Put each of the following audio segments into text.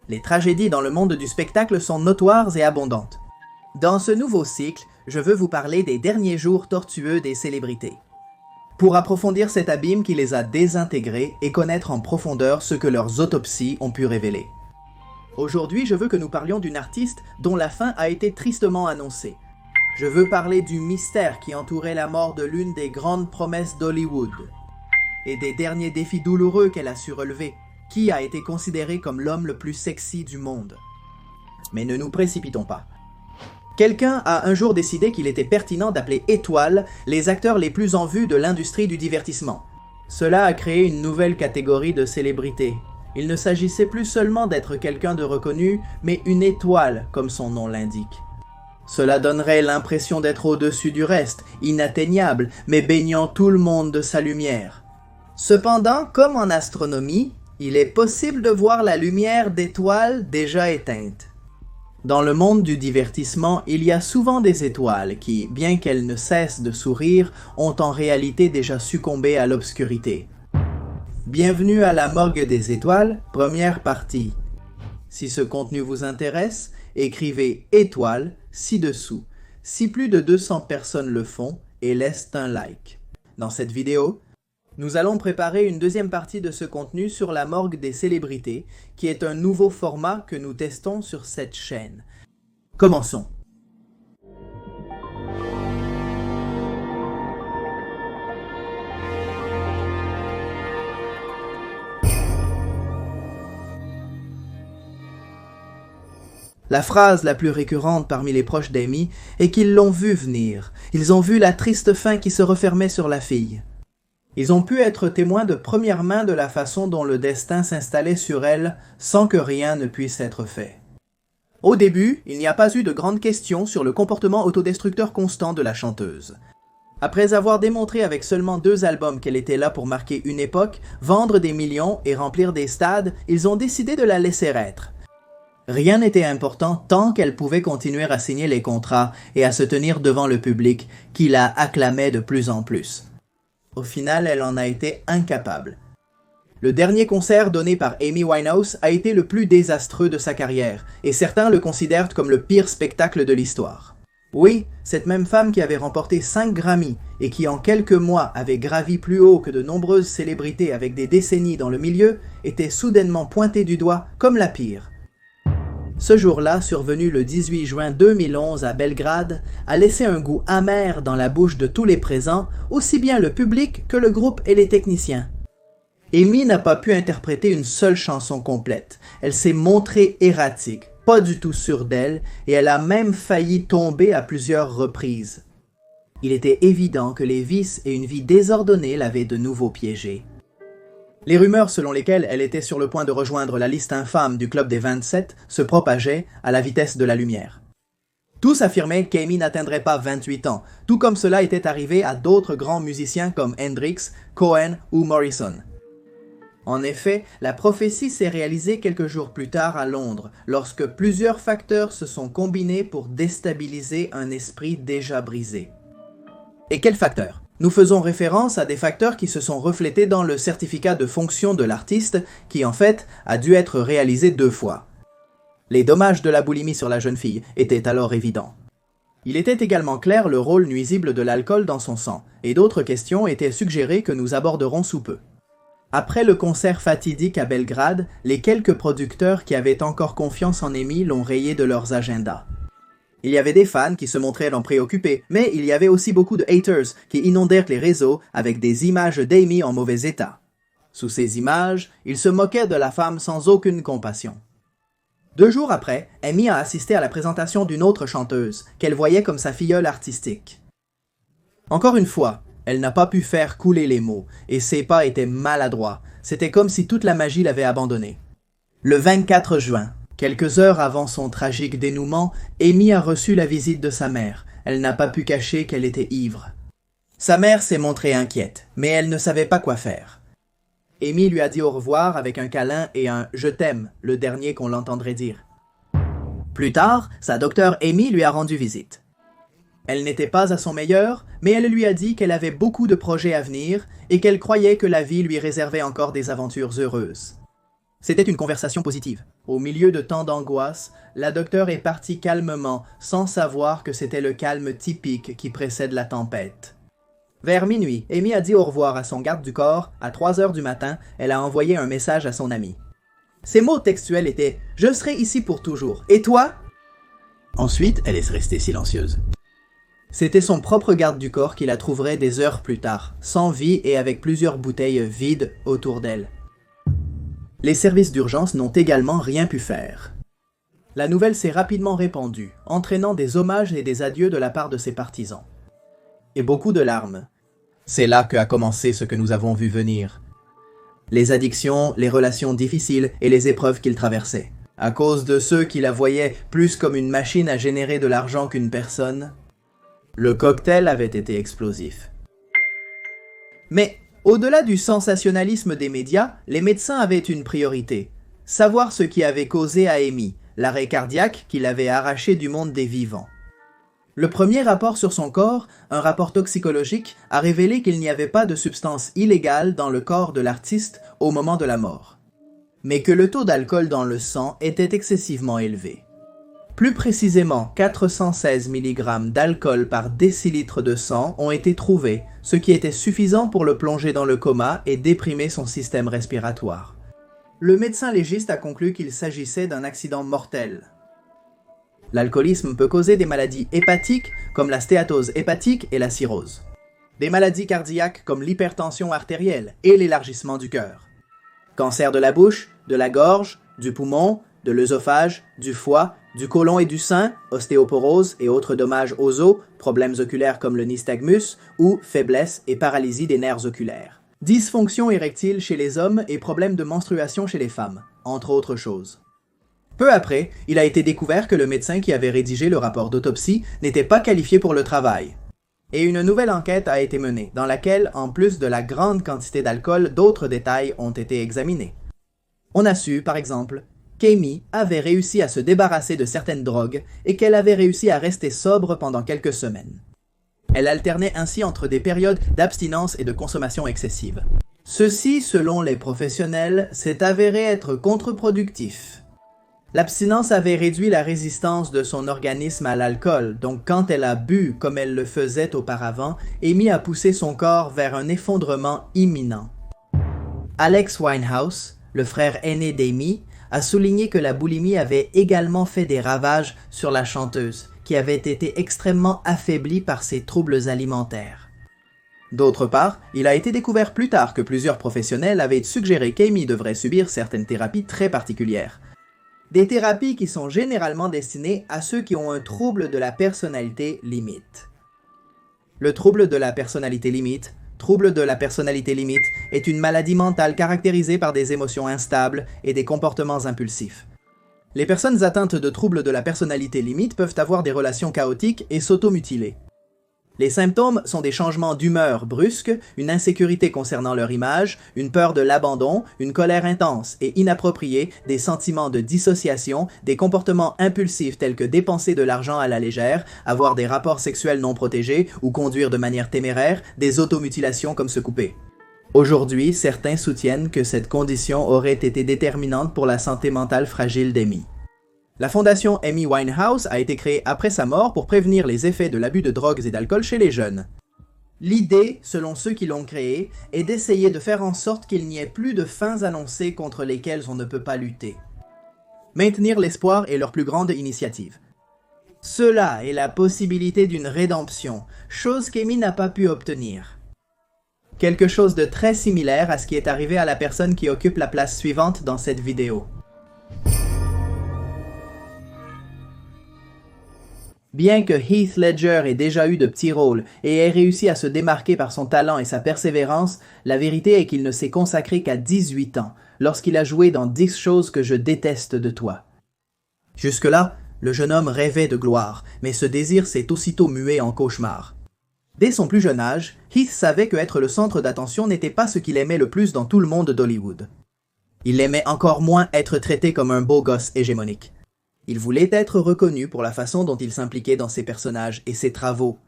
Les tragédies dans le monde du spectacle sont notoires et abondantes. Dans ce nouveau cycle, je veux vous parler des derniers jours tortueux des célébrités. Pour approfondir cet abîme qui les a désintégrés et connaître en profondeur ce que leurs autopsies ont pu révéler. Aujourd'hui, je veux que nous parlions d'une artiste dont la fin a été tristement annoncée. Je veux parler du mystère qui entourait la mort de l'une des grandes promesses d'Hollywood et des derniers défis douloureux qu'elle a su relever. Qui a été considéré comme l'homme le plus sexy du monde. Mais ne nous précipitons pas. Quelqu'un a un jour décidé qu'il était pertinent d'appeler étoiles les acteurs les plus en vue de l'industrie du divertissement. Cela a créé une nouvelle catégorie de célébrités. Il ne s'agissait plus seulement d'être quelqu'un de reconnu, mais une étoile, comme son nom l'indique. Cela donnerait l'impression d'être au-dessus du reste, inatteignable, mais baignant tout le monde de sa lumière. Cependant, comme en astronomie, il est possible de voir la lumière d'étoiles déjà éteintes. Dans le monde du divertissement, il y a souvent des étoiles qui, bien qu'elles ne cessent de sourire, ont en réalité déjà succombé à l'obscurité. Bienvenue à la morgue des étoiles, première partie. Si ce contenu vous intéresse, écrivez étoile ci-dessous, si plus de 200 personnes le font, et laissent un like. Dans cette vidéo, nous allons préparer une deuxième partie de ce contenu sur la morgue des célébrités, qui est un nouveau format que nous testons sur cette chaîne. Commençons. La phrase la plus récurrente parmi les proches d'Amy est qu'ils l'ont vu venir. Ils ont vu la triste fin qui se refermait sur la fille. Ils ont pu être témoins de première main de la façon dont le destin s'installait sur elle sans que rien ne puisse être fait. Au début, il n'y a pas eu de grandes questions sur le comportement autodestructeur constant de la chanteuse. Après avoir démontré avec seulement 2 albums qu'elle était là pour marquer une époque, vendre des millions et remplir des stades, ils ont décidé de la laisser être. Rien n'était important tant qu'elle pouvait continuer à signer les contrats et à se tenir devant le public qui la acclamait de plus en plus. Au final, elle en a été incapable. Le dernier concert donné par Amy Winehouse a été le plus désastreux de sa carrière, et certains le considèrent comme le pire spectacle de l'histoire. Oui, cette même femme qui avait remporté 5 Grammy et qui en quelques mois avait gravi plus haut que de nombreuses célébrités avec des décennies dans le milieu, était soudainement pointée du doigt comme la pire. Ce jour-là, survenu le 18 juin 2011 à Belgrade, a laissé un goût amer dans la bouche de tous les présents, aussi bien le public que le groupe et les techniciens. Amy n'a pas pu interpréter une seule chanson complète. Elle s'est montrée erratique, pas du tout sûre d'elle, et elle a même failli tomber à plusieurs reprises. Il était évident que les vices et une vie désordonnée l'avaient de nouveau piégée. Les rumeurs selon lesquelles elle était sur le point de rejoindre la liste infâme du Club des 27 se propageaient à la vitesse de la lumière. Tous affirmaient qu'Amy n'atteindrait pas 28 ans, tout comme cela était arrivé à d'autres grands musiciens comme Hendrix, Cohen ou Morrison. En effet, la prophétie s'est réalisée quelques jours plus tard à Londres, lorsque plusieurs facteurs se sont combinés pour déstabiliser un esprit déjà brisé. Et quels facteurs ? Nous faisons référence à des facteurs qui se sont reflétés dans le certificat de fonction de l'artiste qui en fait a dû être réalisé 2 fois. Les dommages de la boulimie sur la jeune fille étaient alors évidents. Il était également clair le rôle nuisible de l'alcool dans son sang, et d'autres questions étaient suggérées que nous aborderons sous peu. Après le concert fatidique à Belgrade, les quelques producteurs qui avaient encore confiance en Amy l'ont rayé de leurs agendas. Il y avait des fans qui se montraient en préoccupés, mais il y avait aussi beaucoup de haters qui inondèrent les réseaux avec des images d'Amy en mauvais état. Sous ces images, ils se moquaient de la femme sans aucune compassion. 2 jours après, Amy a assisté à la présentation d'une autre chanteuse, qu'elle voyait comme sa filleule artistique. Encore une fois, elle n'a pas pu faire couler les mots, et ses pas étaient maladroits. C'était comme si toute la magie l'avait abandonnée. Le 24 juin, quelques heures avant son tragique dénouement, Amy a reçu la visite de sa mère. Elle n'a pas pu cacher qu'elle était ivre. Sa mère s'est montrée inquiète, mais elle ne savait pas quoi faire. Amy lui a dit au revoir avec un câlin et un « je t'aime », le dernier qu'on l'entendrait dire. Plus tard, sa docteure Amy lui a rendu visite. Elle n'était pas à son meilleur, mais elle lui a dit qu'elle avait beaucoup de projets à venir et qu'elle croyait que la vie lui réservait encore des aventures heureuses. C'était une conversation positive. Au milieu de tant d'angoisse, la docteure est partie calmement, sans savoir que c'était le calme typique qui précède la tempête. Vers minuit, Amy a dit au revoir à son garde du corps. À 3 heures du matin, elle a envoyé un message à son ami. Ses mots textuels étaient « Je serai ici pour toujours. Et toi ?» Ensuite, elle est restée silencieuse. C'était son propre garde du corps qui la trouverait des heures plus tard, sans vie et avec plusieurs bouteilles vides autour d'elle. Les services d'urgence n'ont également rien pu faire. La nouvelle s'est rapidement répandue, entraînant des hommages et des adieux de la part de ses partisans. Et beaucoup de larmes. C'est là qu'a commencé ce que nous avons vu venir. Les addictions, les relations difficiles et les épreuves qu'il traversait. À cause de ceux qui la voyaient plus comme une machine à générer de l'argent qu'une personne, le cocktail avait été explosif. Mais, au-delà du sensationnalisme des médias, les médecins avaient une priorité. Savoir ce qui avait causé à Amy, l'arrêt cardiaque qui l'avait arraché du monde des vivants. Le premier rapport sur son corps, un rapport toxicologique, a révélé qu'il n'y avait pas de substance illégale dans le corps de l'artiste au moment de la mort, mais que le taux d'alcool dans le sang était excessivement élevé. Plus précisément, 416 mg d'alcool par décilitre de sang ont été trouvés, ce qui était suffisant pour le plonger dans le coma et déprimer son système respiratoire. Le médecin légiste a conclu qu'il s'agissait d'un accident mortel. L'alcoolisme peut causer des maladies hépatiques comme la stéatose hépatique et la cirrhose. Des maladies cardiaques comme l'hypertension artérielle et l'élargissement du cœur. Cancer de la bouche, de la gorge, du poumon, de l'œsophage, du foie, du côlon et du sein, ostéoporose et autres dommages aux os, problèmes oculaires comme le nystagmus ou faiblesse et paralysie des nerfs oculaires. Dysfonction érectile chez les hommes et problèmes de menstruation chez les femmes, entre autres choses. Peu après, il a été découvert que le médecin qui avait rédigé le rapport d'autopsie n'était pas qualifié pour le travail. Et une nouvelle enquête a été menée, dans laquelle, en plus de la grande quantité d'alcool, d'autres détails ont été examinés. On a su, par exemple, qu'Amy avait réussi à se débarrasser de certaines drogues et qu'elle avait réussi à rester sobre pendant quelques semaines. Elle alternait ainsi entre des périodes d'abstinence et de consommation excessive. Ceci, selon les professionnels, s'est avéré être contre-productif. L'abstinence avait réduit la résistance de son organisme à l'alcool, donc quand elle a bu comme elle le faisait auparavant, Amy a poussé son corps vers un effondrement imminent. Alex Winehouse, le frère aîné d'Amy, a souligné que la boulimie avait également fait des ravages sur la chanteuse, qui avait été extrêmement affaiblie par ses troubles alimentaires. D'autre part, il a été découvert plus tard que plusieurs professionnels avaient suggéré qu'Amy devrait subir certaines thérapies très particulières. Des thérapies qui sont généralement destinées à ceux qui ont un trouble de la personnalité limite. Le trouble de la personnalité limite est une maladie mentale caractérisée par des émotions instables et des comportements impulsifs. Les personnes atteintes de troubles de la personnalité limite peuvent avoir des relations chaotiques et s'automutiler. Les symptômes sont des changements d'humeur brusques, une insécurité concernant leur image, une peur de l'abandon, une colère intense et inappropriée, des sentiments de dissociation, des comportements impulsifs tels que dépenser de l'argent à la légère, avoir des rapports sexuels non protégés ou conduire de manière téméraire, des automutilations comme se couper. Aujourd'hui, certains soutiennent que cette condition aurait été déterminante pour la santé mentale fragile d'Amy. La fondation Amy Winehouse a été créée après sa mort pour prévenir les effets de l'abus de drogues et d'alcool chez les jeunes. L'idée, selon ceux qui l'ont créée, est d'essayer de faire en sorte qu'il n'y ait plus de fins annoncées contre lesquelles on ne peut pas lutter. Maintenir l'espoir est leur plus grande initiative. Cela est la possibilité d'une rédemption, chose qu'Amy n'a pas pu obtenir. Quelque chose de très similaire à ce qui est arrivé à la personne qui occupe la place suivante dans cette vidéo. Bien que Heath Ledger ait déjà eu de petits rôles et ait réussi à se démarquer par son talent et sa persévérance, la vérité est qu'il ne s'est consacré qu'à 18 ans, lorsqu'il a joué dans 10 choses que je déteste de toi. Jusque-là, le jeune homme rêvait de gloire, mais ce désir s'est aussitôt mué en cauchemar. Dès son plus jeune âge, Heath savait que être le centre d'attention n'était pas ce qu'il aimait le plus dans tout le monde d'Hollywood. Il aimait encore moins être traité comme un beau gosse hégémonique. Il voulait être reconnu pour la façon dont il s'impliquait dans ses personnages et ses travaux.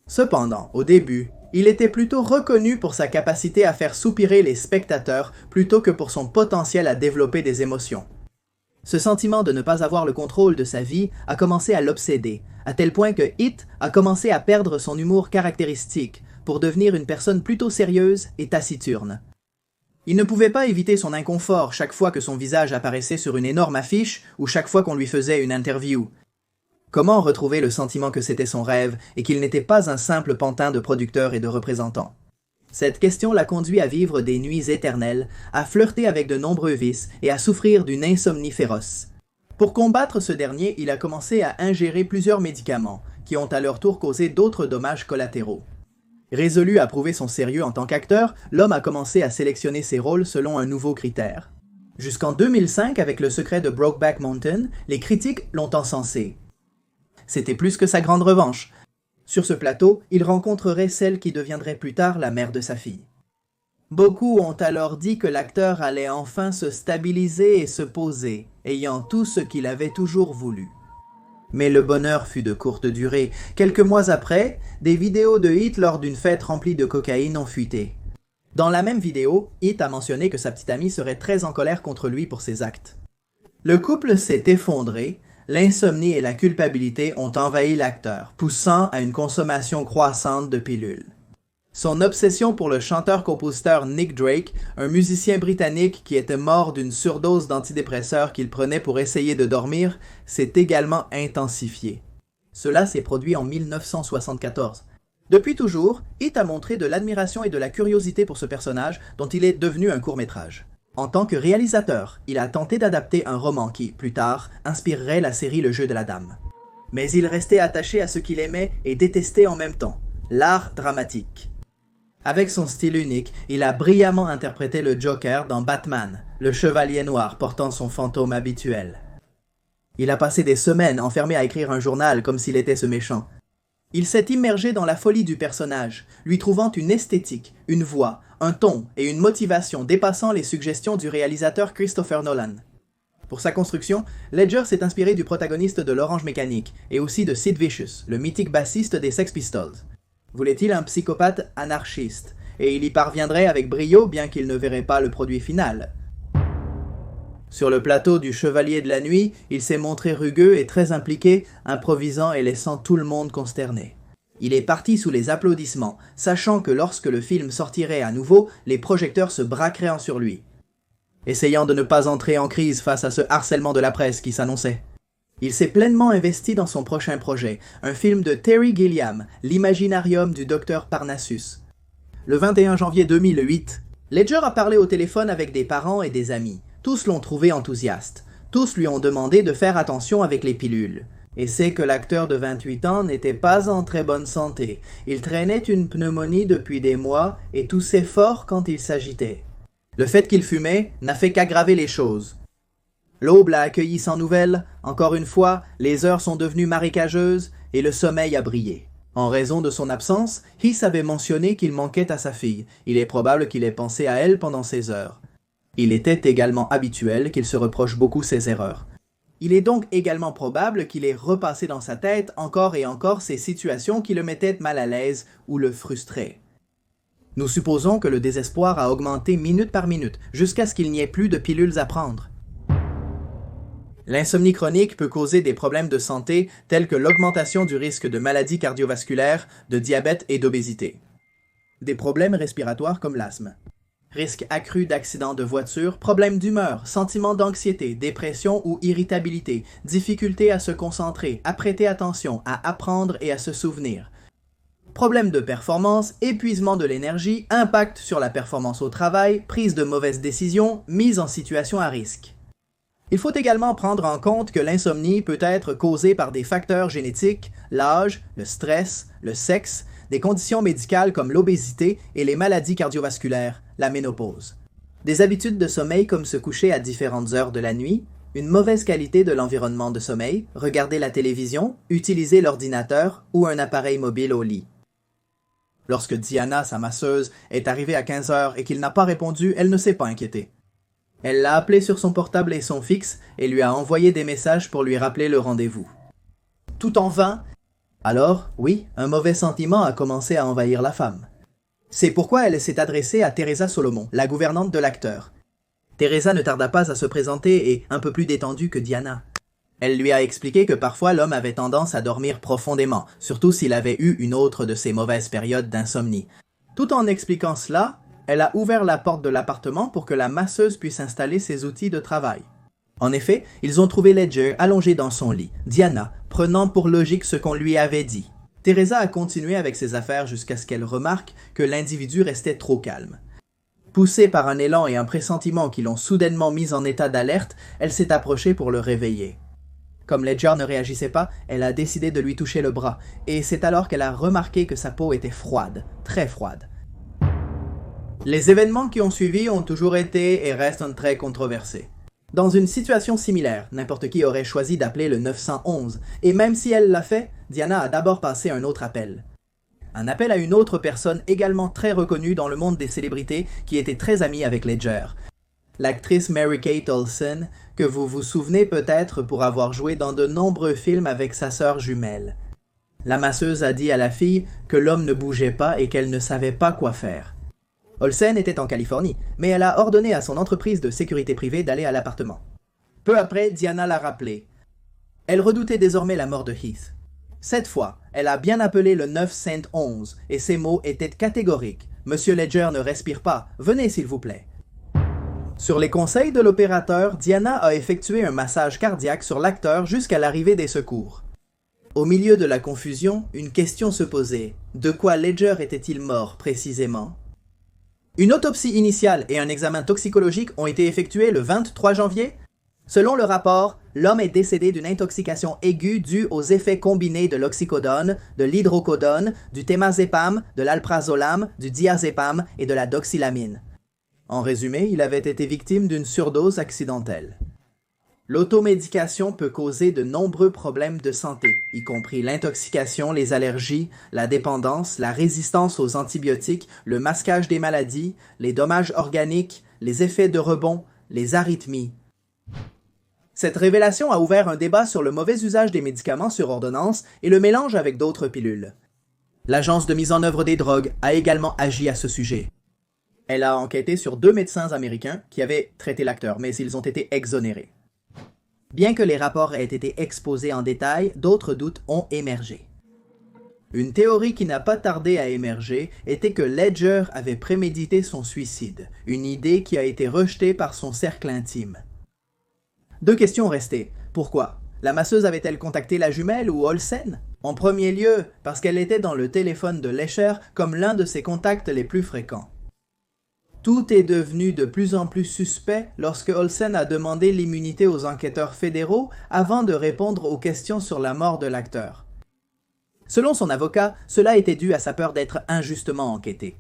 Cependant, au début, Il était plutôt reconnu pour sa capacité à faire soupirer les spectateurs plutôt que pour son potentiel à développer des émotions. Ce sentiment de ne pas avoir le contrôle de sa vie a commencé à l'obséder, à tel point que Heath a commencé à perdre son humour caractéristique pour devenir une personne plutôt sérieuse et taciturne. Il ne pouvait pas éviter son inconfort chaque fois que son visage apparaissait sur une énorme affiche ou chaque fois qu'on lui faisait une interview. Comment retrouver le sentiment que c'était son rêve et qu'il n'était pas un simple pantin de producteur et de représentant? Cette question l'a conduit à vivre des nuits éternelles, à flirter avec de nombreux vices et à souffrir d'une insomnie féroce. Pour combattre ce dernier, il a commencé à ingérer plusieurs médicaments, qui ont à leur tour causé d'autres dommages collatéraux. Résolu à prouver son sérieux en tant qu'acteur, l'homme a commencé à sélectionner ses rôles selon un nouveau critère. Jusqu'en 2005, avec Le secret de Brokeback Mountain, les critiques l'ont encensé. C'était plus que sa grande revanche. Sur ce plateau, il rencontrerait celle qui deviendrait plus tard la mère de sa fille. Beaucoup ont alors dit que l'acteur allait enfin se stabiliser et se poser, ayant tout ce qu'il avait toujours voulu. Mais le bonheur fut de courte durée. Quelques mois après, des vidéos de Heath lors d'une fête remplie de cocaïne ont fuité. Dans la même vidéo, Heath a mentionné que sa petite amie serait très en colère contre lui pour ses actes. Le couple s'est effondré, l'insomnie et la culpabilité ont envahi l'acteur, poussant à une consommation croissante de pilules. Son obsession pour le chanteur-compositeur Nick Drake, un musicien britannique qui était mort d'une surdose d'antidépresseurs qu'il prenait pour essayer de dormir, s'est également intensifiée. Cela s'est produit en 1974. Depuis toujours, Heath a montré de l'admiration et de la curiosité pour ce personnage dont il est devenu un court-métrage. En tant que réalisateur, il a tenté d'adapter un roman qui, plus tard, inspirerait la série Le Jeu de la Dame. Mais il restait attaché à ce qu'il aimait et détestait en même temps, l'art dramatique. Avec son style unique, il a brillamment interprété le Joker dans Batman, le chevalier noir portant son fantôme habituel. Il a passé des semaines enfermé à écrire un journal comme s'il était ce méchant. Il s'est immergé dans la folie du personnage, lui trouvant une esthétique, une voix, un ton et une motivation dépassant les suggestions du réalisateur Christopher Nolan. Pour sa construction, Ledger s'est inspiré du protagoniste de l'Orange Mécanique et aussi de Sid Vicious, le mythique bassiste des Sex Pistols. Voulait-il un psychopathe anarchiste, et il y parviendrait avec brio bien qu'il ne verrait pas le produit final. Sur le plateau du Chevalier de la Nuit, il s'est montré rugueux et très impliqué, improvisant et laissant tout le monde consterné. Il est parti sous les applaudissements, sachant que lorsque le film sortirait à nouveau, les projecteurs se braqueraient sur lui. Essayant de ne pas entrer en crise face à ce harcèlement de la presse qui s'annonçait. Il s'est pleinement investi dans son prochain projet, un film de Terry Gilliam, l'Imaginarium du Docteur Parnassus. Le 21 janvier 2008, Ledger a parlé au téléphone avec des parents et des amis. Tous l'ont trouvé enthousiaste. Tous lui ont demandé de faire attention avec les pilules. Et c'est que l'acteur de 28 ans n'était pas en très bonne santé. Il traînait une pneumonie depuis des mois et toussait fort quand il s'agitait. Le fait qu'il fumait n'a fait qu'aggraver les choses. L'aube l'a accueilli sans nouvelles, encore une fois, les heures sont devenues marécageuses et le sommeil a brillé. En raison de son absence, Heath avait mentionné qu'il manquait à sa fille. Il est probable qu'il ait pensé à elle pendant ces heures. Il était également habituel qu'il se reproche beaucoup ses erreurs. Il est donc également probable qu'il ait repassé dans sa tête encore et encore ces situations qui le mettaient mal à l'aise ou le frustraient. Nous supposons que le désespoir a augmenté minute par minute, jusqu'à ce qu'il n'y ait plus de pilules à prendre. L'insomnie chronique peut causer des problèmes de santé tels que l'augmentation du risque de maladies cardiovasculaires, de diabète et d'obésité. Des problèmes respiratoires comme l'asthme. Risque accru d'accidents de voiture, problèmes d'humeur, sentiments d'anxiété, dépression ou irritabilité, difficulté à se concentrer, à prêter attention, à apprendre et à se souvenir. Problèmes de performance, épuisement de l'énergie, impact sur la performance au travail, prise de mauvaises décisions, mise en situation à risque. Il faut également prendre en compte que l'insomnie peut être causée par des facteurs génétiques, l'âge, le stress, le sexe, des conditions médicales comme l'obésité et les maladies cardiovasculaires, la ménopause. Des habitudes de sommeil comme se coucher à différentes heures de la nuit, une mauvaise qualité de l'environnement de sommeil, regarder la télévision, utiliser l'ordinateur ou un appareil mobile au lit. Lorsque Diana, sa masseuse, est arrivée à 15 heures et qu'il n'a pas répondu, elle ne s'est pas inquiétée. Elle l'a appelé sur son portable et son fixe et lui a envoyé des messages pour lui rappeler le rendez-vous. Tout en vain. Alors, oui, un mauvais sentiment a commencé à envahir la femme. C'est pourquoi elle s'est adressée à Teresa Solomon, la gouvernante de l'acteur. Teresa ne tarda pas à se présenter et un peu plus détendue que Diana. Elle lui a expliqué que parfois l'homme avait tendance à dormir profondément, surtout s'il avait eu une autre de ces mauvaises périodes d'insomnie. Tout en expliquant cela, elle a ouvert la porte de l'appartement pour que la masseuse puisse installer ses outils de travail. En effet, ils ont trouvé Ledger allongé dans son lit, Diana prenant pour logique ce qu'on lui avait dit. Teresa a continué avec ses affaires jusqu'à ce qu'elle remarque que l'individu restait trop calme. Poussée par un élan et un pressentiment qui l'ont soudainement mise en état d'alerte, elle s'est approchée pour le réveiller. Comme Ledger ne réagissait pas, elle a décidé de lui toucher le bras, et c'est alors qu'elle a remarqué que sa peau était froide, très froide. Les événements qui ont suivi ont toujours été et restent très controversés. Dans une situation similaire, n'importe qui aurait choisi d'appeler le 911, et même si elle l'a fait, Diana a d'abord passé un autre appel. Un appel à une autre personne également très reconnue dans le monde des célébrités qui était très amie avec Ledger. L'actrice Mary-Kate Olsen, que vous vous souvenez peut-être pour avoir joué dans de nombreux films avec sa sœur jumelle. La masseuse a dit à la fille que l'homme ne bougeait pas et qu'elle ne savait pas quoi faire. Olsen était en Californie, mais elle a ordonné à son entreprise de sécurité privée d'aller à l'appartement. Peu après, Diana l'a rappelé. Elle redoutait désormais la mort de Heath. Cette fois, elle a bien appelé le 911 et ses mots étaient catégoriques. « Monsieur Ledger ne respire pas, venez s'il vous plaît. » Sur les conseils de l'opérateur, Diana a effectué un massage cardiaque sur l'acteur jusqu'à l'arrivée des secours. Au milieu de la confusion, une question se posait. De quoi Ledger était-il mort précisément? Une autopsie initiale et un examen toxicologique ont été effectués le 23 janvier. Selon le rapport, l'homme est décédé d'une intoxication aiguë due aux effets combinés de l'oxycodone, de l'hydrocodone, du temazépam, de l'alprazolam, du diazépam et de la doxylamine. En résumé, il avait été victime d'une surdose accidentelle. L'automédication peut causer de nombreux problèmes de santé, y compris l'intoxication, les allergies, la dépendance, la résistance aux antibiotiques, le masquage des maladies, les dommages organiques, les effets de rebond, les arythmies. Cette révélation a ouvert un débat sur le mauvais usage des médicaments sur ordonnance et le mélange avec d'autres pilules. L'Agence de mise en œuvre des drogues a également agi à ce sujet. Elle a enquêté sur 2 médecins américains qui avaient traité l'acteur, mais ils ont été exonérés. Bien que les rapports aient été exposés en détail, d'autres doutes ont émergé. Une théorie qui n'a pas tardé à émerger était que Ledger avait prémédité son suicide, une idée qui a été rejetée par son cercle intime. 2 questions restaient. Pourquoi? La masseuse avait-elle contacté la jumelle ou Olsen? En premier lieu, parce qu'elle était dans le téléphone de Lesher comme l'un de ses contacts les plus fréquents. Tout est devenu de plus en plus suspect lorsque Olsen a demandé l'immunité aux enquêteurs fédéraux avant de répondre aux questions sur la mort de l'acteur. Selon son avocat, cela était dû à sa peur d'être injustement enquêté.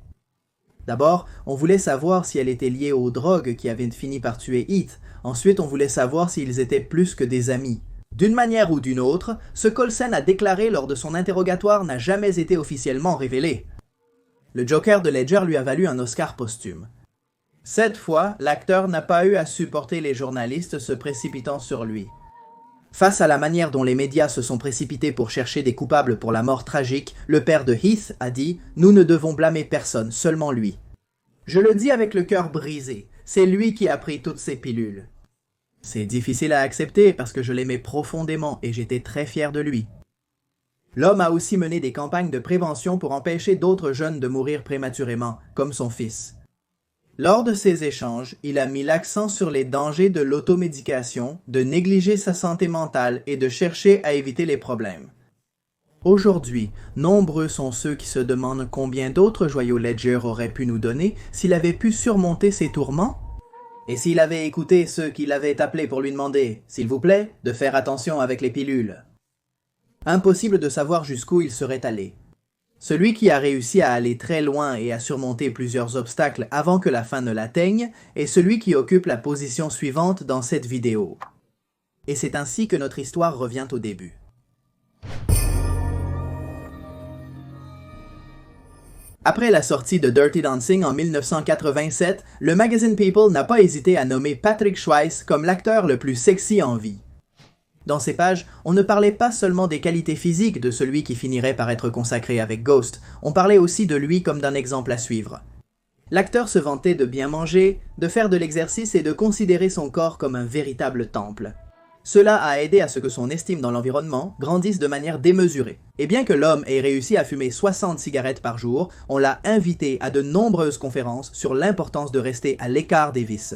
D'abord, on voulait savoir si elle était liée aux drogues qui avaient fini par tuer Heath. Ensuite, on voulait savoir s'ils étaient plus que des amis. D'une manière ou d'une autre, ce qu'Olsen a déclaré lors de son interrogatoire n'a jamais été officiellement révélé. Le Joker de Ledger lui a valu un Oscar posthume. Cette fois, l'acteur n'a pas eu à supporter les journalistes se précipitant sur lui. Face à la manière dont les médias se sont précipités pour chercher des coupables pour la mort tragique, le père de Heath a dit « Nous ne devons blâmer personne, seulement lui. » Je le dis avec le cœur brisé, c'est lui qui a pris toutes ces pilules. C'est difficile à accepter parce que je l'aimais profondément et j'étais très fier de lui. L'homme a aussi mené des campagnes de prévention pour empêcher d'autres jeunes de mourir prématurément, comme son fils. Lors de ces échanges, il a mis l'accent sur les dangers de l'automédication, de négliger sa santé mentale et de chercher à éviter les problèmes. Aujourd'hui, nombreux sont ceux qui se demandent combien d'autres joyaux Ledger aurait pu nous donner s'il avait pu surmonter ses tourments. Et s'il avait écouté ceux qui l'avaient appelé pour lui demander, s'il vous plaît, de faire attention avec les pilules. Impossible de savoir jusqu'où il serait allé. Celui qui a réussi à aller très loin et à surmonter plusieurs obstacles avant que la fin ne l'atteigne est celui qui occupe la position suivante dans cette vidéo. Et c'est ainsi que notre histoire revient au début. Après la sortie de Dirty Dancing en 1987, le magazine People n'a pas hésité à nommer Patrick Swayze comme l'acteur le plus sexy en vie. Dans ces pages, on ne parlait pas seulement des qualités physiques de celui qui finirait par être consacré avec Ghost, on parlait aussi de lui comme d'un exemple à suivre. L'acteur se vantait de bien manger, de faire de l'exercice et de considérer son corps comme un véritable temple. Cela a aidé à ce que son estime dans l'environnement grandisse de manière démesurée. Et bien que l'homme ait réussi à fumer 60 cigarettes par jour, on l'a invité à de nombreuses conférences sur l'importance de rester à l'écart des vices.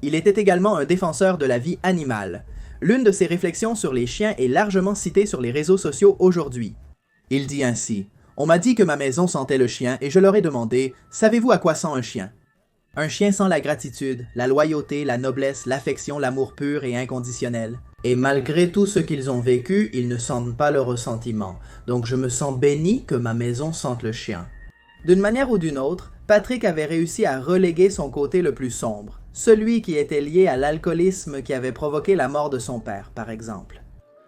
Il était également un défenseur de la vie animale. L'une de ses réflexions sur les chiens est largement citée sur les réseaux sociaux aujourd'hui. Il dit ainsi « On m'a dit que ma maison sentait le chien et je leur ai demandé « Savez-vous à quoi sent un chien ?» Un chien sent la gratitude, la loyauté, la noblesse, l'affection, l'amour pur et inconditionnel. Et malgré tout ce qu'ils ont vécu, ils ne sentent pas le ressentiment. Donc je me sens béni que ma maison sente le chien. D'une manière ou d'une autre, Patrick avait réussi à reléguer son côté le plus sombre, celui qui était lié à l'alcoolisme qui avait provoqué la mort de son père, par exemple.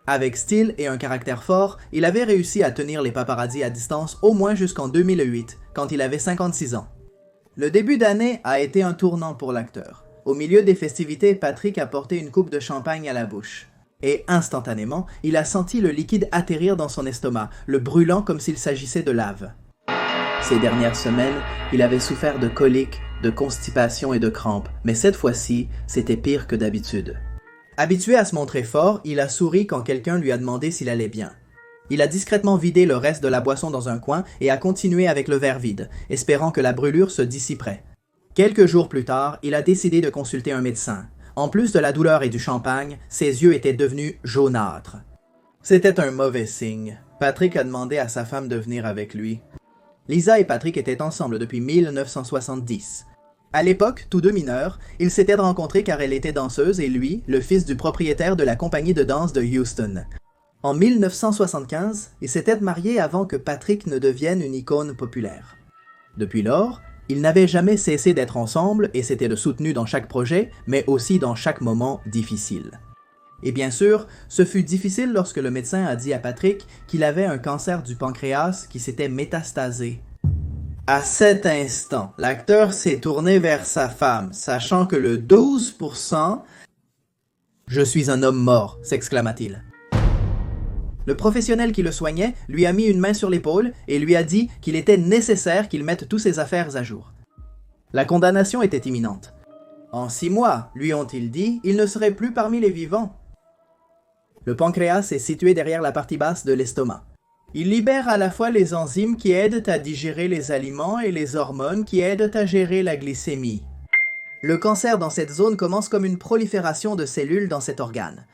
Avec style et un caractère fort, il avait réussi à tenir les paparazzis à distance au moins jusqu'en 2008, quand il avait 56 ans. Le début d'année a été un tournant pour l'acteur. Au milieu des festivités, Patrick a porté une coupe de champagne à la bouche. Et instantanément, il a senti le liquide atterrir dans son estomac, le brûlant comme s'il s'agissait de lave. Ces dernières semaines, il avait souffert de coliques, de constipation et de crampes, mais cette fois-ci, c'était pire que d'habitude. Habitué à se montrer fort, il a souri quand quelqu'un lui a demandé s'il allait bien. Il a discrètement vidé le reste de la boisson dans un coin et a continué avec le verre vide, espérant que la brûlure se dissiperait. Quelques jours plus tard, il a décidé de consulter un médecin. En plus de la douleur et du champagne, ses yeux étaient devenus jaunâtres. C'était un mauvais signe. Patrick a demandé à sa femme de venir avec lui. Lisa et Patrick étaient ensemble depuis 1970. À l'époque, tous deux mineurs, ils s'étaient rencontrés car elle était danseuse et lui, le fils du propriétaire de la compagnie de danse de Houston. En 1975, ils s'étaient mariés avant que Patrick ne devienne une icône populaire. Depuis lors, ils n'avaient jamais cessé d'être ensemble et s'étaient soutenus dans chaque projet, mais aussi dans chaque moment difficile. Et bien sûr, ce fut difficile lorsque le médecin a dit à Patrick qu'il avait un cancer du pancréas qui s'était métastasé. À cet instant, l'acteur s'est tourné vers sa femme, sachant que le 12%... « Je suis un homme mort », s'exclama-t-il. Le professionnel qui le soignait lui a mis une main sur l'épaule et lui a dit qu'il était nécessaire qu'il mette toutes ses affaires à jour. La condamnation était imminente. En 6 mois, lui ont-ils dit, il ne serait plus parmi les vivants. Le pancréas est situé derrière la partie basse de l'estomac. Il libère à la fois les enzymes qui aident à digérer les aliments et les hormones qui aident à gérer la glycémie. Le cancer dans cette zone commence comme une prolifération de cellules dans cet organe.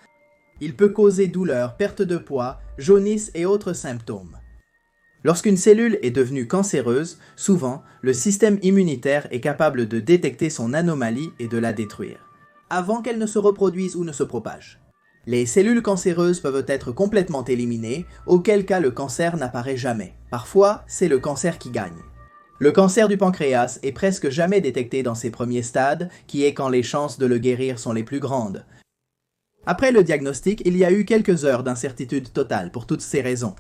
Il peut causer douleur, perte de poids, jaunisse et autres symptômes. Lorsqu'une cellule est devenue cancéreuse, souvent, le système immunitaire est capable de détecter son anomalie et de la détruire, avant qu'elle ne se reproduise ou ne se propage. Les cellules cancéreuses peuvent être complètement éliminées, auquel cas le cancer n'apparaît jamais. Parfois, c'est le cancer qui gagne. Le cancer du pancréas est presque jamais détecté dans ses premiers stades, qui est quand les chances de le guérir sont les plus grandes. Après le diagnostic, il y a eu quelques heures d'incertitude totale pour toutes ces raisons.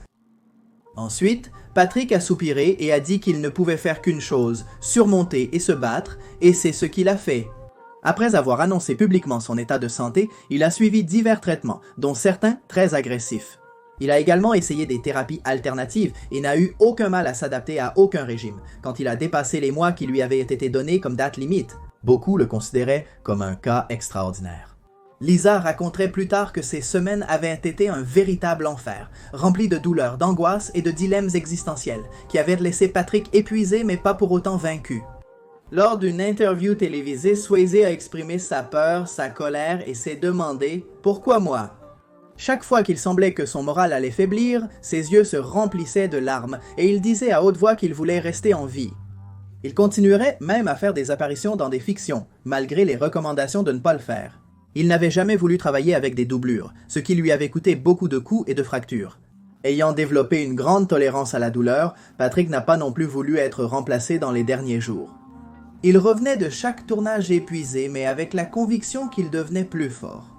Ensuite, Patrick a soupiré et a dit qu'il ne pouvait faire qu'une chose, surmonter et se battre, et c'est ce qu'il a fait. Après avoir annoncé publiquement son état de santé, il a suivi divers traitements, dont certains très agressifs. Il a également essayé des thérapies alternatives et n'a eu aucun mal à s'adapter à aucun régime, quand il a dépassé les mois qui lui avaient été donnés comme date limite. Beaucoup le considéraient comme un cas extraordinaire. Lisa raconterait plus tard que ces semaines avaient été un véritable enfer, rempli de douleurs, d'angoisses et de dilemmes existentiels, qui avaient laissé Patrick épuisé mais pas pour autant vaincu. Lors d'une interview télévisée, Swayze a exprimé sa peur, sa colère et s'est demandé « Pourquoi moi ?» Chaque fois qu'il semblait que son moral allait faiblir, ses yeux se remplissaient de larmes et il disait à haute voix qu'il voulait rester en vie. Il continuerait même à faire des apparitions dans des fictions, malgré les recommandations de ne pas le faire. Il n'avait jamais voulu travailler avec des doublures, ce qui lui avait coûté beaucoup de coups et de fractures. Ayant développé une grande tolérance à la douleur, Patrick n'a pas non plus voulu être remplacé dans les derniers jours. Il revenait de chaque tournage épuisé, mais avec la conviction qu'il devenait plus fort.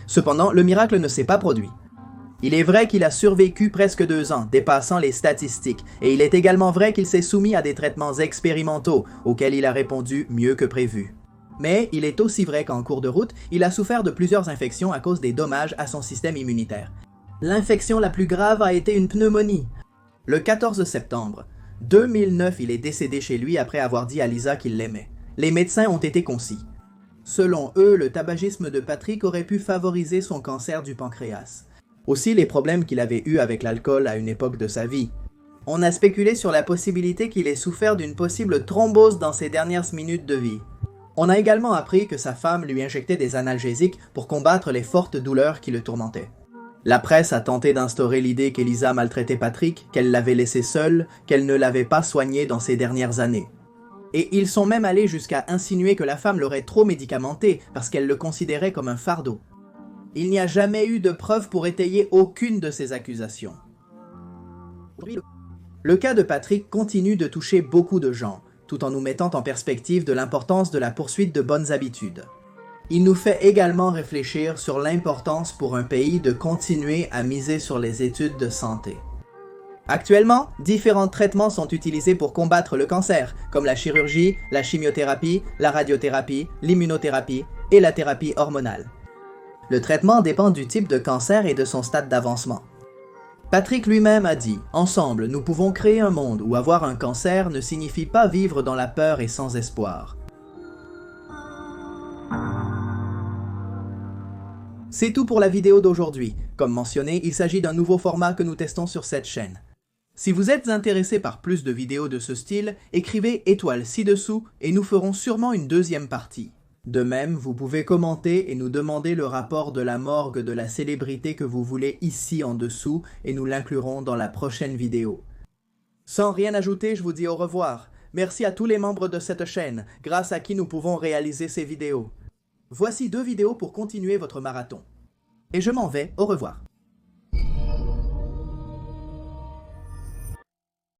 Cependant, le miracle ne s'est pas produit. Il est vrai qu'il a survécu presque 2 ans, dépassant les statistiques, et il est également vrai qu'il s'est soumis à des traitements expérimentaux, auxquels il a répondu mieux que prévu. Mais il est aussi vrai qu'en cours de route, il a souffert de plusieurs infections à cause des dommages à son système immunitaire. L'infection la plus grave a été une pneumonie. Le 14 septembre 2009, il est décédé chez lui après avoir dit à Lisa qu'il l'aimait. Les médecins ont été concis. Selon eux, le tabagisme de Patrick aurait pu favoriser son cancer du pancréas. Aussi les problèmes qu'il avait eus avec l'alcool à une époque de sa vie. On a spéculé sur la possibilité qu'il ait souffert d'une possible thrombose dans ses dernières minutes de vie. On a également appris que sa femme lui injectait des analgésiques pour combattre les fortes douleurs qui le tourmentaient. La presse a tenté d'instaurer l'idée qu'Elisa maltraitait Patrick, qu'elle l'avait laissé seul, qu'elle ne l'avait pas soigné dans ses dernières années. Et ils sont même allés jusqu'à insinuer que la femme l'aurait trop médicamenté parce qu'elle le considérait comme un fardeau. Il n'y a jamais eu de preuves pour étayer aucune de ces accusations. Le cas de Patrick continue de toucher beaucoup de gens, tout en nous mettant en perspective de l'importance de la poursuite de bonnes habitudes. Il nous fait également réfléchir sur l'importance pour un pays de continuer à miser sur les études de santé. Actuellement, différents traitements sont utilisés pour combattre le cancer, comme la chirurgie, la chimiothérapie, la radiothérapie, l'immunothérapie et la thérapie hormonale. Le traitement dépend du type de cancer et de son stade d'avancement. Patrick lui-même a dit « Ensemble, nous pouvons créer un monde où avoir un cancer ne signifie pas vivre dans la peur et sans espoir. » C'est tout pour la vidéo d'aujourd'hui. Comme mentionné, il s'agit d'un nouveau format que nous testons sur cette chaîne. Si vous êtes intéressé par plus de vidéos de ce style, écrivez étoile ci-dessous et nous ferons sûrement une deuxième partie. De même, vous pouvez commenter et nous demander le rapport de la morgue de la célébrité que vous voulez ici en dessous et nous l'inclurons dans la prochaine vidéo. Sans rien ajouter, je vous dis au revoir. Merci à tous les membres de cette chaîne, grâce à qui nous pouvons réaliser ces vidéos. Voici 2 vidéos pour continuer votre marathon. Et je m'en vais, au revoir.